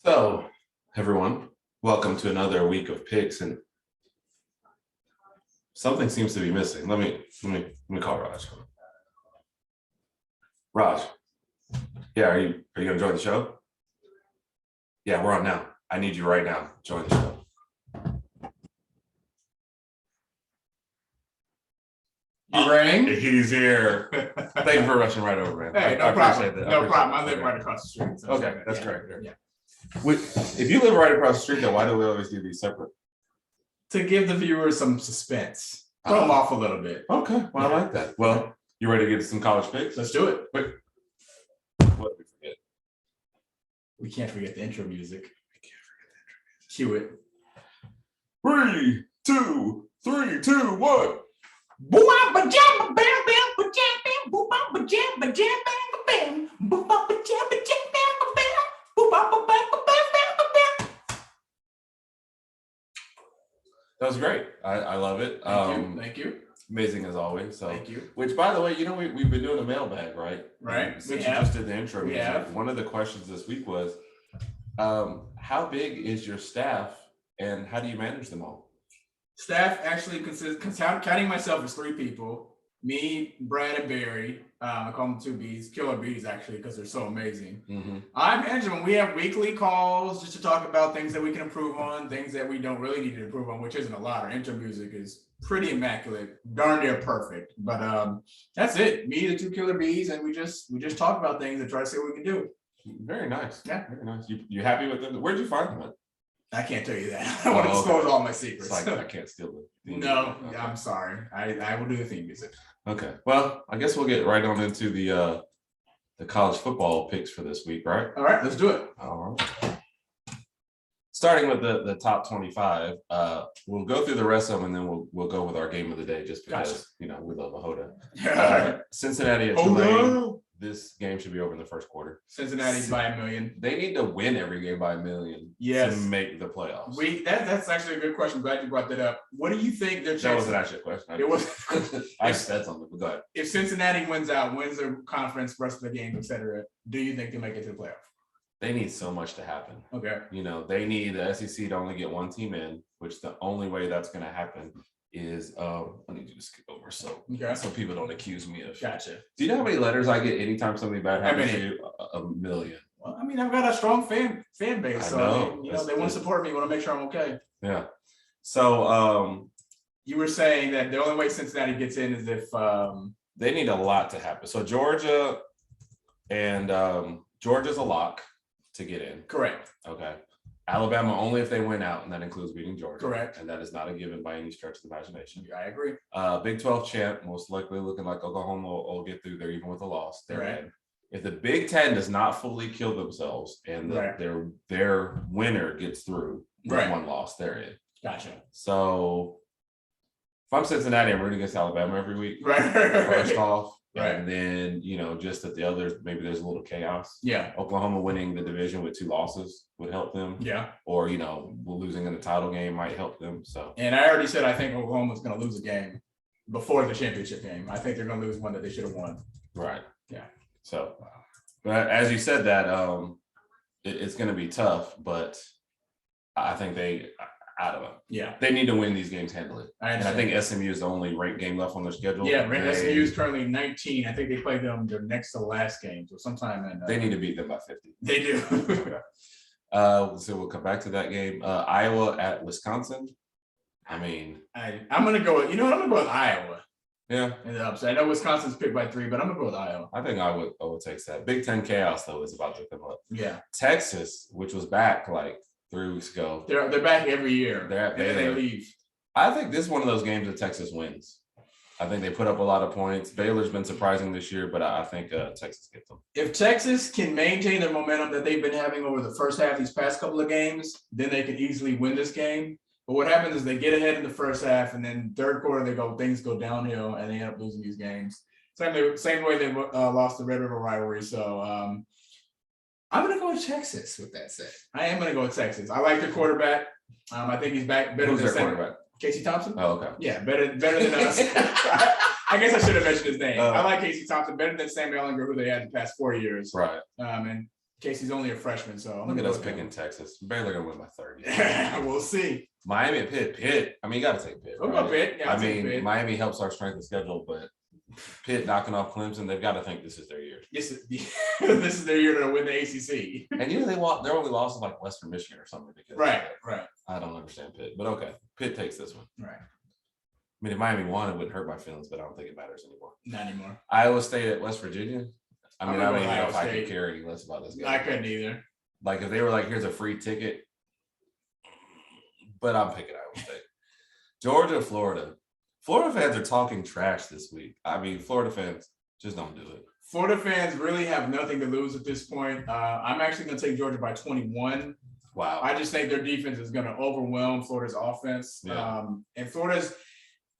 So, everyone, welcome to another week of picks, and something seems to be missing. Let me call Raj. Raj, yeah, are you gonna join the show? Yeah, we're on now. I need you right now. Join the show. You rang? He's here. Thank you for rushing right over, man. Hey, no problem. No problem. I live right across the street. So okay, that's great. Yeah. If you live right across the street, then why do we always do these separate? To give the viewers some suspense. Throw them off a little bit. Okay, well, I like that. Well, you ready to get some college picks? Let's do it. Wait, what did we forget? We can't forget the intro music. Cue it. 3, 2, 3, 2, 1. That was great. I love it. Thank you. Amazing as always. So, thank you. Which, by the way, we've been doing a mailbag, right? Right. Since you just did the intro music, one of the questions this week was, how big is your staff, and how do you manage them all? Staff actually consists, counting myself, as 3 people. Me, Brad, and Barry. I call them 2 Bs, killer Bs actually, because they're so amazing. Mm-hmm. I manage them. We have weekly calls just to talk about things that we can improve on, things that we don't really need to improve on, which isn't a lot. Our intro music is pretty immaculate, darn near perfect. But that's it. Me, the 2 killer Bs, and we just talk about things and try to see what we can do. Very nice. Yeah, very nice. You happy with them? Where'd you find them at? I can't tell you that. I want to disclose all my secrets. It's like I can't steal it. No, okay. I'm sorry. I will do the theme music. Okay. Well, I guess we'll get right on into the college football picks for this week, right? All right, let's do it. All right. Starting with the top 25, we'll go through the rest of them, and then we'll go with our game of the day, just because we love a Hoda. Cincinnati at Tulane. This game should be over in the first quarter. Cincinnati by 1 million. They need to win every game by 1 million to make the playoffs. That's actually a good question. Glad you brought that up. What do you think their chances? That wasn't actually a question. It was. I said something, but go ahead. If Cincinnati wins the conference, rest of the games, etc., do you think they make it to the playoff? They need so much to happen. Okay. They need the SEC to only get 1 team in, which the only way that's going to happen is I need you to skip over so people don't accuse me of. Gotcha. Do you know how many letters I get anytime something bad happens to you? 1 million. Well, I mean, I've got a strong fan base, so they want to support me. Want to make sure I'm okay. Yeah. So you were saying that the only way Cincinnati gets in is if they need a lot to happen. So Georgia and Georgia's a lock to get in. Correct. Okay. Alabama only if they win out, and that includes beating Georgia. Correct. And that is not a given by any stretch of the imagination. I agree. Big 12 champ, most likely looking like Oklahoma will get through there even with a loss. They're in. If the Big 10 does not fully kill themselves and their winner gets through with 1 loss, they're in. Gotcha. So if I'm Cincinnati, I'm rooting against Alabama every week. Right. First off. Right. And then, just that the others, maybe there's a little chaos. Yeah. Oklahoma winning the division with 2 losses would help them. Yeah. Or, losing in the title game might help them. So. And I already said I think Oklahoma's going to lose a game before the championship game. I think they're going to lose one that they should have won. Right. Yeah. So, but as you said that, it's going to be tough, but I think I don't know. Yeah. They need to win these games handily. And I think SMU is the only ranked game left on their schedule. Yeah, SMU is currently 19. I think they played them their next to last game. So sometime in they need to beat them by 50. They do. So we'll come back to that game. Iowa at Wisconsin. I mean, I'm gonna go with, I'm gonna go with Iowa. Yeah. In the upset. I know Wisconsin's picked by 3, but I'm gonna go with Iowa. I think Iowa takes that. Big 10 chaos though is about to come up. Yeah. Texas, which was back like 3 weeks ago. They're back every year. They leave. I think this is one of those games that Texas wins. I think they put up a lot of points. Baylor's been surprising this year, but I think Texas gets them. If Texas can maintain the momentum that they've been having over the first half these past couple of games, then they can easily win this game. But what happens is they get ahead in the first half, and then third quarter things go downhill, and they end up losing these games. Same way they lost the Red River rivalry. So I'm going to go with Texas with that said. I am going to go with Texas. I like the quarterback. I think he's back better than their quarterback. Casey Thompson. Oh, okay. Yeah, better than us. I guess I should have mentioned his name. I like Casey Thompson better than Sam Ellinger, who they had the past 4 years. Right. And Casey's only a freshman, so Look at us picking Texas. Baylor gonna win by 30. We'll see. Miami at Pitt. Pitt. I mean, you got to take Pitt. We'll go Pitt. Yeah, I mean, Pitt. Miami helps our strength of schedule, but Pitt knocking off Clemson, they've got to think this is their year. Yes, this is their year to win the ACC. And their only loss is like Western Michigan or something. Because right. I don't understand Pitt, but okay, Pitt takes this one. Right. I mean, if Miami won, it wouldn't hurt my feelings, but I don't think it matters anymore. Not anymore. Iowa State at West Virginia. I mean, I don't even know if I could care any less about this game. I couldn't either. Like if they were like, here's a free ticket, but I'm picking Iowa State. Georgia, Florida. Florida fans are talking trash this week. I mean, Florida fans just don't do it. Florida fans really have nothing to lose at this point. I'm actually going to take Georgia by 21. Wow. I just think their defense is going to overwhelm Florida's offense. Yeah. And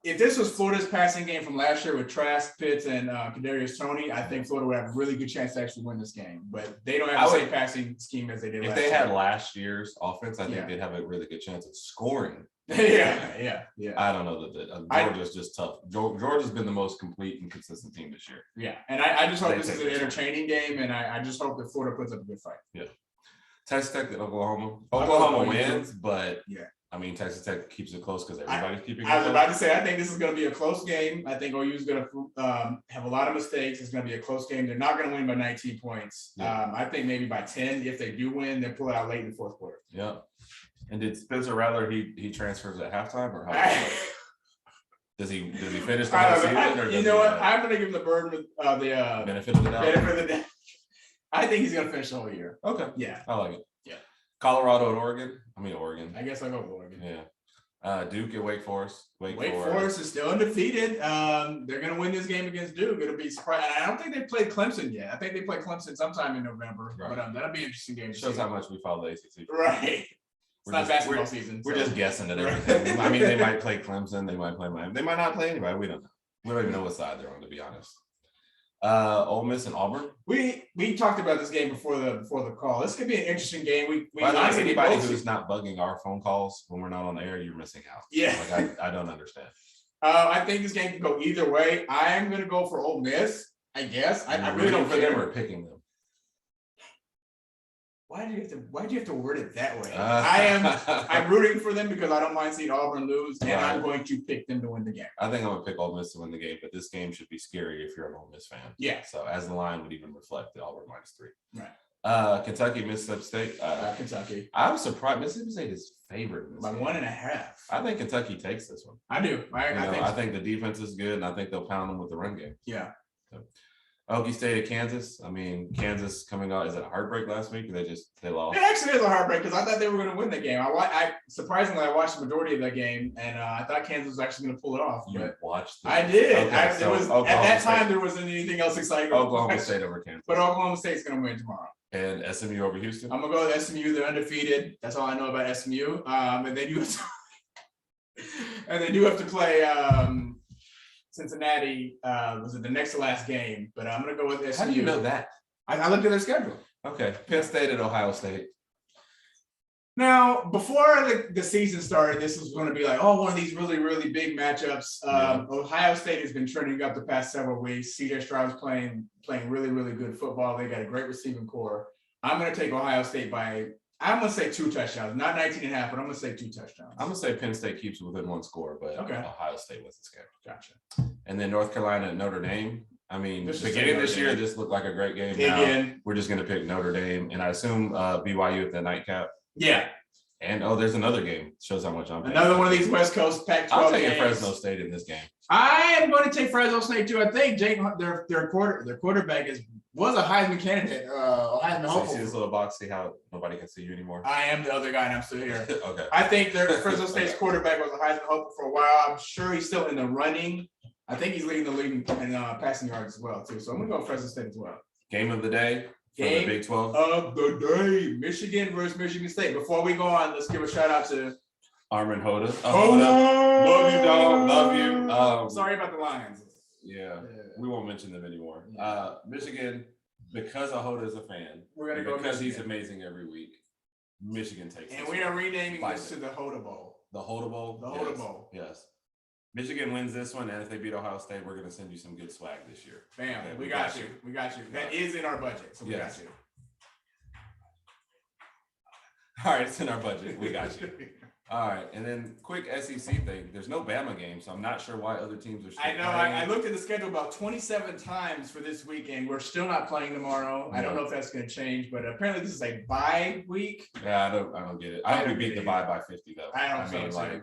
if this was Florida's passing game from last year with Trask, Pitts, and Kadarius Toney, I think Florida would have a really good chance to actually win this game. But they don't have the same passing scheme as they did last year. If they had last year's offense, I think they'd have a really good chance of scoring. Yeah. I don't know that Georgia's just tough. Georgia's been the most complete and consistent team this year. Yeah, and I just hope this is an entertaining game, and I just hope that Florida puts up a good fight. Yeah. Texas Tech at Oklahoma. Oklahoma wins, but I mean, Texas Tech keeps it close because everybody's keeping it close. I was about to say, I think this is going to be a close game. I think OU is going to have a lot of mistakes. It's going to be a close game. They're not going to win by 19 points. Yeah. I think maybe by 10. If they do win, they'll pull it out late in the fourth quarter. Yeah. And did Spencer Rattler, he transfers at halftime or how? Does he finish the whole season? You know what? I'm going to give him the burden of the benefit of the doubt. I think he's going to finish the whole year. Okay. Yeah. I like it. Yeah. Colorado and Oregon. Oregon. I guess I'll go with Oregon. Yeah. Duke at Wake Forest. Wake Forest is still undefeated. They're going to win this game against Duke. It'll be surprising. I don't think they played Clemson yet. I think they play Clemson sometime in November. Right. But that'll be an interesting game. Shows how much we follow the ACC. Right. It's not basketball season. We're just guessing at everything. I mean, they might play Clemson. They might play Miami. They might not play anybody. We don't know. We don't even know what side they're on, to be honest. Ole Miss and Auburn. We talked about this game before the call. This could be an interesting game. We anybody who's not bugging our phone calls when we're not on the air, you're missing out. Yeah, like I don't understand. I think this game can go either way. I am going to go for Ole Miss. I guess I really don't for them or picking them. Why do you have to word it that way? I'm rooting for them because I don't mind seeing Auburn lose, and I'm going to pick them to win the game. I think I'm gonna pick Ole Miss to win the game, but this game should be scary if you're an Ole Miss fan. Yeah. So as the line would even reflect the Auburn -3. Right. Kentucky, Mississippi State. Kentucky. I'm surprised Mississippi State is favored in this by game. 1.5. I think Kentucky takes this one. I do. I think the defense is good, and I think they'll pound them with the run game. Yeah. So. Okie State at Kansas. I mean, Kansas coming out. Is it a heartbreak last week? Or they lost? It actually is a heartbreak because I thought they were going to win the game. I surprisingly I watched the majority of that game, and I thought Kansas was actually going to pull it off. You watched? I did. Okay, at that time there wasn't anything else exciting. Oklahoma State over Kansas, but Oklahoma State's going to win tomorrow. And SMU over Houston. I'm gonna go with SMU. They're undefeated. That's all I know about SMU. And they do have to play. Cincinnati was it the next to last game, but I'm gonna go with SMU. How do you know that? I looked at their schedule. Okay, Penn State at Ohio State. Now, before the season started, this was going to be like, one of these really, really big matchups. Ohio State has been trending up the past several weeks. CJ Stroud's playing really, really good football. They got a great receiving core. I'm going to take Ohio State I'm going to say 2 touchdowns, not 19.5, but I'm going to say 2 touchdowns. I'm going to say Penn State keeps within 1 score, but okay. Ohio State wins this game. Gotcha. And then North Carolina at Notre Dame. I mean, beginning this year, this looked like a great game. Now, we're just going to pick Notre Dame, and I assume BYU at the nightcap. Yeah. And there's another game. Shows how much I'm paying. Another one of these West Coast Pac-12 I'm taking Fresno State in this game. I am going to take Fresno State too. I think their quarterback was a Heisman candidate. Heisman hopeful. So you see this little box. See how nobody can see you anymore. I am the other guy, and I'm still here. Okay. I think their Fresno State's quarterback was a Heisman hopeful for a while. I'm sure he's still in the running. I think he's leading the league in passing yards as well too. So I'm going to go Fresno State as well. Game of the day. Game the Big 12 of the day, Michigan versus Michigan State. Before we go on, let's give a shout out to Armin Hoda. Love you, dog. Love you. Sorry about the Lions. Yeah, we won't mention them anymore. Michigan, because Hoda is a fan, we're gonna go because he's amazing every week. Michigan takes. And we are renaming this to the Hoda Bowl. The Hoda Bowl. The Hoda Bowl. Yes. Michigan wins this one, and if they beat Ohio State, we're going to send you some good swag this year. Bam, okay, we got you. We got you. That is in our budget, so we got you. All right, it's in our budget. We got you. All right, and then quick SEC thing. There's no Bama game, so I'm not sure why other teams are still I know. I looked at the schedule about 27 times for this weekend. We're still not playing tomorrow. I don't know if that's going to change, but apparently this is a bye week. Yeah, I don't get it. I hope we beat the bye by 50 though. I mean, like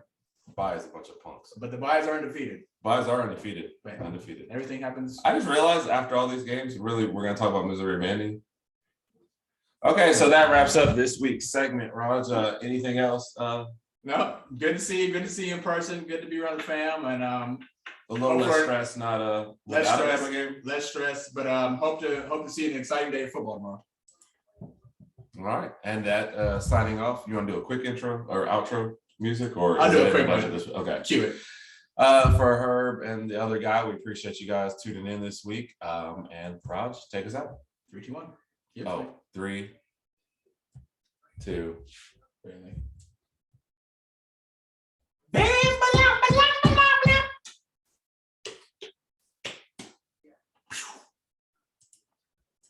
bye is a bunch of punks. But the byes are undefeated. Byes are undefeated. Right. Undefeated. Everything happens. I just realized after all these games, really, we're gonna talk about Missouri Vandy. Okay, so that wraps up this week's segment. Raj, anything else? No, good to see you. Good to see you in person. Good to be around the fam, and A little less stress, not less without a stress. Bama game. Less stress, but hope to see an exciting day of football tomorrow. All right, and that signing off. You want to do a quick intro or outro music, or I'll is do a it quick bunch one. of this? Okay, Cue it. for Herb and the other guy, we appreciate you guys tuning in this week. And Raj, take us out. 3, 2, 1. Oh, 3, 2. Really.